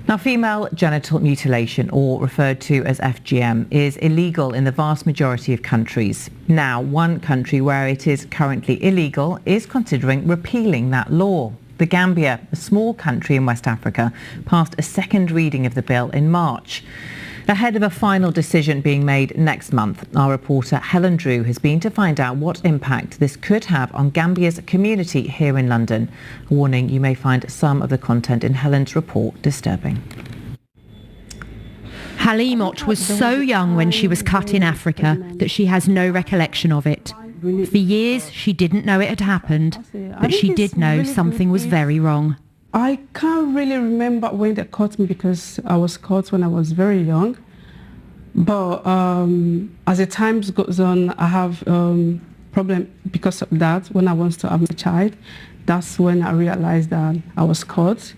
Now, female genital mutilation, or referred to as FGM, is illegal in the vast majority of countries. Now, one country where it is currently illegal is considering repealing that law. The Gambia, a small country in West Africa, passed a second reading of the bill in March. Ahead of a final decision being made next month, our reporter Helen Drew has been to find out what impact this could have on Gambia's community here in London. A warning, you may find some of the content in Helen's report disturbing. Halimot was so young when she was cut in Africa that she has no recollection of it. For years, she didn't know it had happened, but she did know something was very wrong. I can't really remember when they caught me because I was caught when I was very young. But as the time goes on, I have problem because of that. When I want to have a child, that's when I realized that I was caught.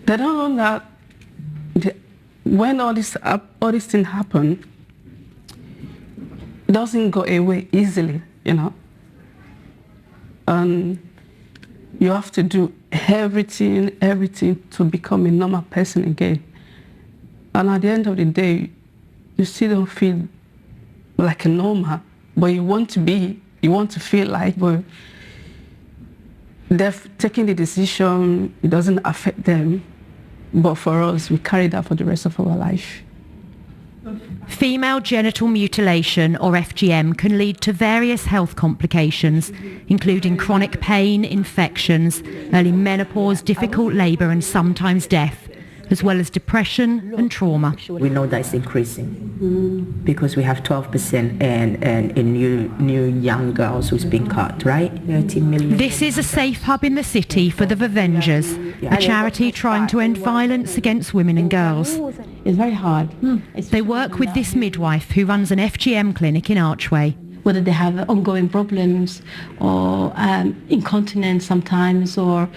They don't know that when all these things happen, it doesn't go away easily, you know. And you have to do everything to become a normal person again. And at the end of the day, you still don't feel like a normal, but you want to feel like, but they've taken the decision, it doesn't affect them. But for us, we carry that for the rest of our life. Female genital mutilation, or FGM, can lead to various health complications, including chronic pain, infections, early menopause, difficult labour and sometimes death, as well as depression and trauma. We know that it's increasing because we have 12% in new young girls who's been cut, right? 30 million. This is a safe hub in the city for the Vavengers, a charity trying to end violence against women and girls. It's very hard. They work with this midwife who runs an FGM clinic in Archway. Whether they have ongoing problems or incontinence sometimes, or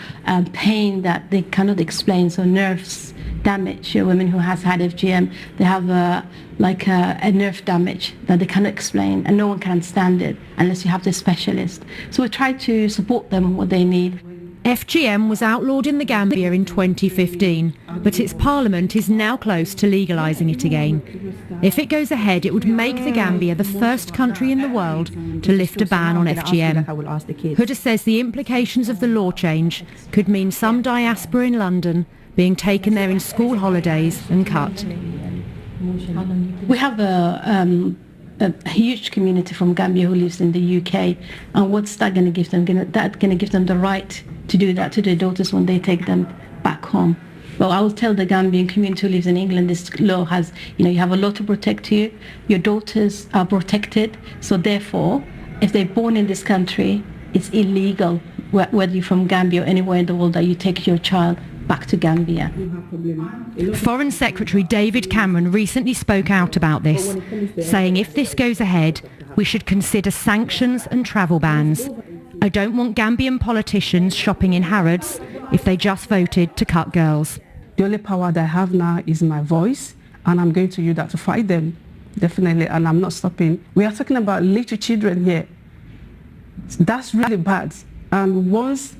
pain that they cannot explain, so nerves damage. Women who has had FGM, they have a nerve damage that they cannot explain, and no one can understand it unless you have the specialist. So we try to support them what they need. FGM was outlawed in the Gambia in 2015, but its parliament is now close to legalising it again. If it goes ahead, it would make the Gambia the first country in the world to lift a ban on FGM. Huda says the implications of the law change could mean some diaspora in London being taken there in school holidays and cut. We have a huge community from Gambia who lives in the UK, and what's that going to give them? That's going to give them the right to do that to their daughters when they take them back home. Well, I will tell the Gambian community who lives in England, this law has, you have a law to protect you. Your daughters are protected, so therefore, if they're born in this country, it's illegal, whether you're from Gambia or anywhere in the world, that you take your child back to Gambia. Foreign Secretary David Cameron recently spoke out about this, saying if this goes ahead, we should consider sanctions and travel bans. I don't want Gambian politicians shopping in Harrods if they just voted to cut girls. The only power that I have now is my voice, and I'm going to use that to fight them, definitely, and I'm not stopping. We are talking about little children here. That's really bad. And once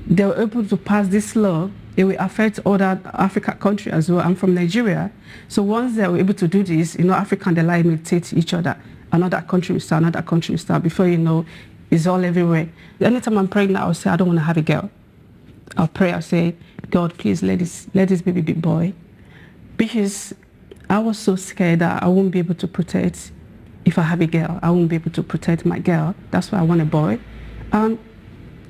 they were able to pass this law, it will affect other African countries as well. I'm from Nigeria. So once they were able to do this, Africa and they imitate each other. Another country will start, another country will start. Before you know, it's all everywhere. Anytime I'm pregnant, I'll say, I don't want to have a girl. I'll pray, I'll say, God, please let this baby be boy. Because I was so scared that I won't be able to protect, if I have a girl, I won't be able to protect my girl. That's why I want a boy.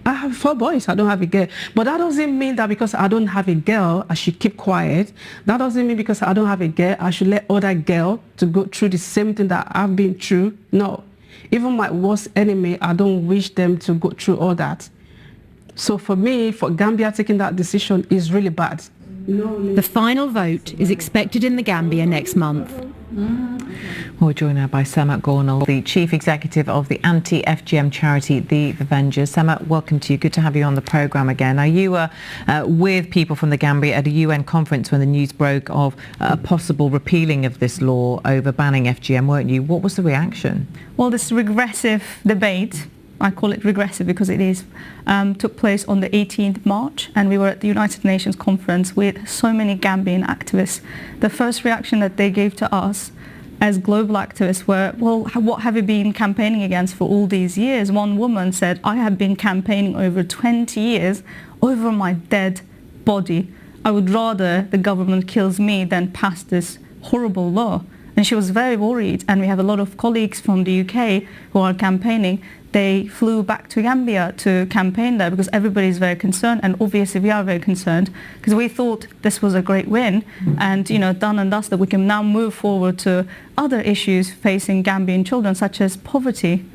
I have 4 boys, I don't have a girl. But that doesn't mean that because I don't have a girl, I should keep quiet. That doesn't mean because I don't have a girl, I should let other girls to go through the same thing that I've been through. No. Even my worst enemy, I don't wish them to go through all that. So for me, for Gambia taking that decision is really bad. The final vote is expected in the Gambia next month. We're joined now by Halimot Ogunnaike, the Chief Executive of the anti-FGM charity, the Vavengers. Halimot, welcome to you. Good to have you on the programme again. Now, you were with people from the Gambia at a UN conference when the news broke of a possible repealing of this law over banning FGM, weren't you? What was the reaction? Well, this regressive debate I call it regressive because it is, took place on the 18th March, and we were at the United Nations conference with so many Gambian activists. The first reaction that they gave to us as global activists were, well, what have you been campaigning against for all these years? One woman said, I have been campaigning over 20 years over my dead body. I would rather the government kills me than pass this horrible law. And she was very worried, and we have a lot of colleagues from the UK who are campaigning. They flew back to Gambia to campaign there because everybody is very concerned, and obviously we are very concerned because we thought this was a great win and, you know, done and dusted. We can now move forward to other issues facing Gambian children, such as poverty.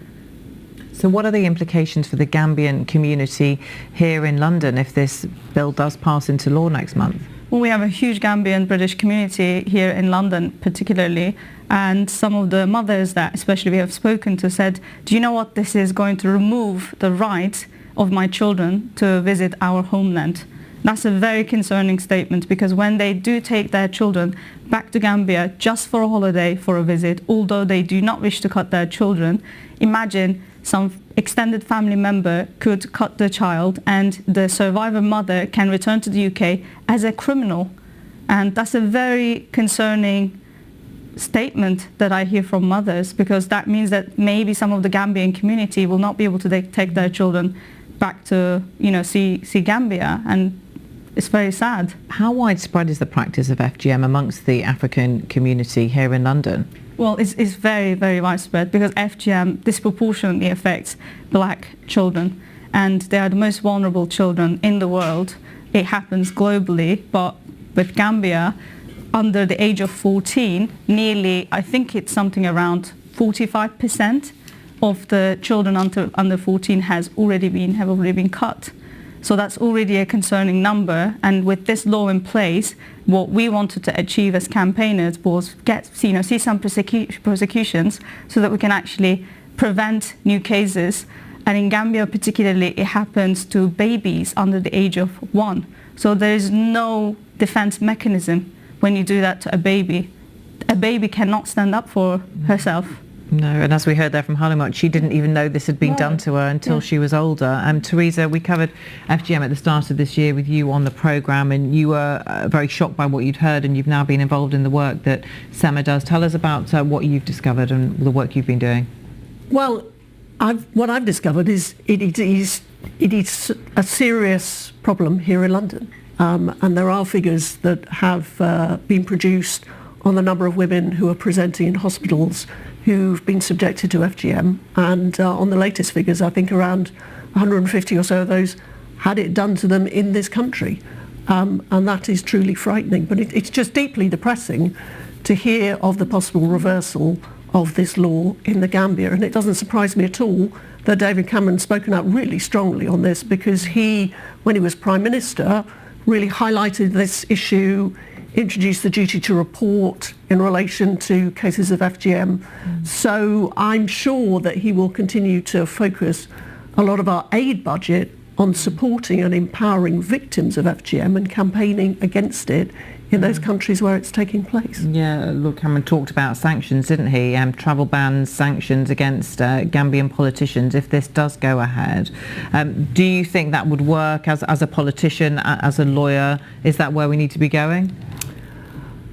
So what are the implications for the Gambian community here in London if this bill does pass into law next month? Well, we have a huge Gambian British community here in London particularly, and some of the mothers that especially we have spoken to said, do you know what, this is going to remove the right of my children to visit our homeland. That's a very concerning statement, because when they do take their children back to Gambia just for a holiday, for a visit, although they do not wish to cut their children, imagine some extended family member could cut the child and the survivor mother can return to the UK as a criminal. And that's a very concerning statement that I hear from mothers, because that means that maybe some of the Gambian community will not be able to take their children back to, you know, see Gambia, and it's very sad. How widespread is the practice of FGM amongst the African community here in London? Well, it's very, very widespread, because FGM disproportionately affects black children, and they are the most vulnerable children in the world. It happens globally, but with Gambia, under the age of 14, nearly, I think it's something around 45% of the children under 14 have already been cut. So that's already a concerning number, and with this law in place, what we wanted to achieve as campaigners was see some prosecutions so that we can actually prevent new cases. And in Gambia particularly, it happens to babies under the age of 1. So there is no defense mechanism when you do that to a baby. A baby cannot stand up for herself. No, and as we heard there from Halimot, she didn't even know this had been done to her until she was older. Teresa, we covered FGM at the start of this year with you on the programme, and you were very shocked by what you'd heard, and you've now been involved in the work that SEMA does. Tell us about what you've discovered and the work you've been doing. Well, what I've discovered is it is a serious problem here in London, and there are figures that have been produced on the number of women who are presenting in hospitals who've been subjected to FGM, and on the latest figures, I think around 150 or so of those had it done to them in this country, and that is truly frightening. But it's just deeply depressing to hear of the possible reversal of this law in the Gambia, and it doesn't surprise me at all that David Cameron's spoken out really strongly on this, because he, when he was Prime Minister, really highlighted this issue, introduced the duty to report in relation to cases of FGM. So I'm sure that he will continue to focus a lot of our aid budget on supporting and empowering victims of FGM and campaigning against it in those countries where it's taking place. Yeah, Lord Cameron talked about sanctions, didn't he? Travel bans, sanctions against Gambian politicians if this does go ahead. Do you think that would work as a politician, as a lawyer? Is that where we need to be going?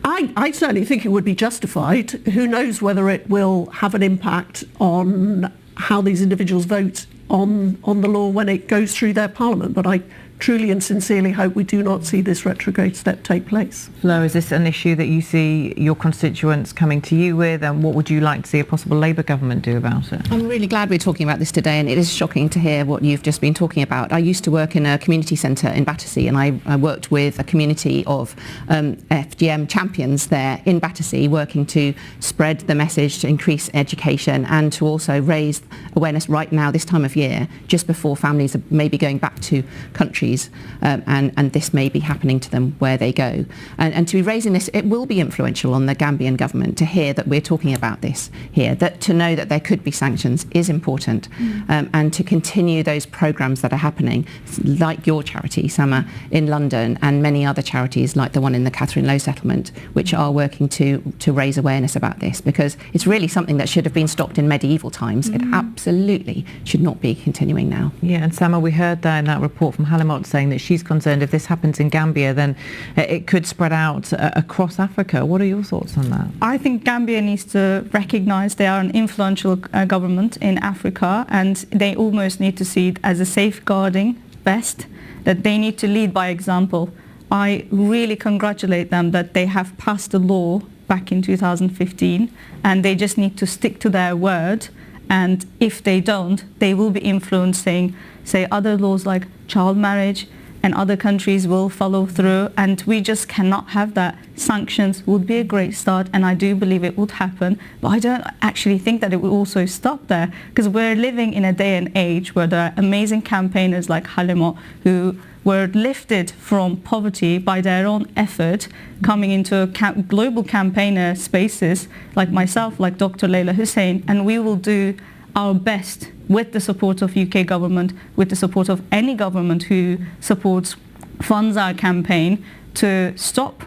I certainly think it would be justified. Who knows whether it will have an impact on how these individuals vote on the law when it goes through their parliament, but I truly and sincerely hope we do not see this retrograde step take place. Flo, is this an issue that you see your constituents coming to you with, and what would you like to see a possible Labour government do about it? I'm really glad we're talking about this today, and it is shocking to hear what you've just been talking about. I used to work in a community centre in Battersea, and I worked with a community of FGM champions there in Battersea, working to spread the message, to increase education, and to also raise awareness right now, this time of year, just before families are maybe going back to countries countries, and this may be happening to them where they go. And to be raising this, it will be influential on the Gambian government to hear that we're talking about this here, that to know that there could be sanctions is important, and to continue those programmes that are happening, like your charity, Sama, in London, and many other charities like the one in the Catherine Lowe settlement, which are working to raise awareness about this, because it's really something that should have been stopped in medieval times. It absolutely should not be continuing now. Yeah, and Sama, we heard there in that report from Halimot saying that she's concerned if this happens in Gambia, then it could spread out across Africa. What are your thoughts on that? I think Gambia needs to recognise they are an influential government in Africa, and they almost need to see it as a safeguarding vest, that they need to lead by example. I really congratulate them that they have passed a law back in 2015, and they just need to stick to their word, and if they don't, they will be influencing, say, other laws like child marriage, and other countries will follow through, and we just cannot have that. Sanctions would be a great start, and I do believe it would happen, but I don't actually think that it will also stop there, because we're living in a day and age where there are amazing campaigners like Halimot who were lifted from poverty by their own effort, coming into global campaigner spaces like myself, like Dr. Leila Hussein, and we will do our best with the support of UK government, with the support of any government who funds our campaign, to stop.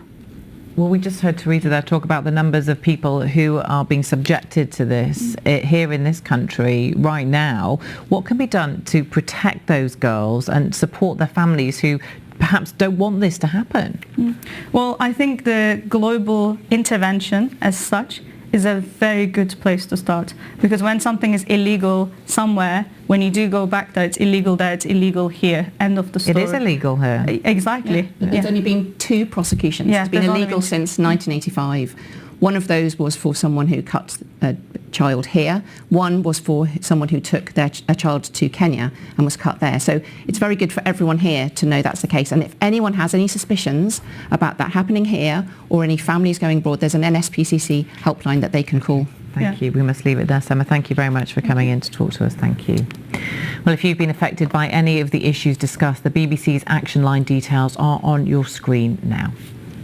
Well, we just heard Teresa there talk about the numbers of people who are being subjected to this here in this country right now. What can be done to protect those girls and support their families who perhaps don't want this to happen? Well, I think the global intervention as such is a very good place to start, because when something is illegal somewhere, when you do go back there, it's illegal there, it's illegal here. End of the story. It is illegal here. Exactly. Yeah. There's only been 2 prosecutions. Yeah, it's been illegal since 1985. One of those was for someone who cut a child here. One was for someone who took a child to Kenya and was cut there. So it's very good for everyone here to know that's the case. And if anyone has any suspicions about that happening here, or any families going abroad, there's an NSPCC helpline that they can call. Thank you. We must leave it there, Sama. Thank you very much for coming in to talk to us. Thank you. Well, if you've been affected by any of the issues discussed, the BBC's action line details are on your screen now.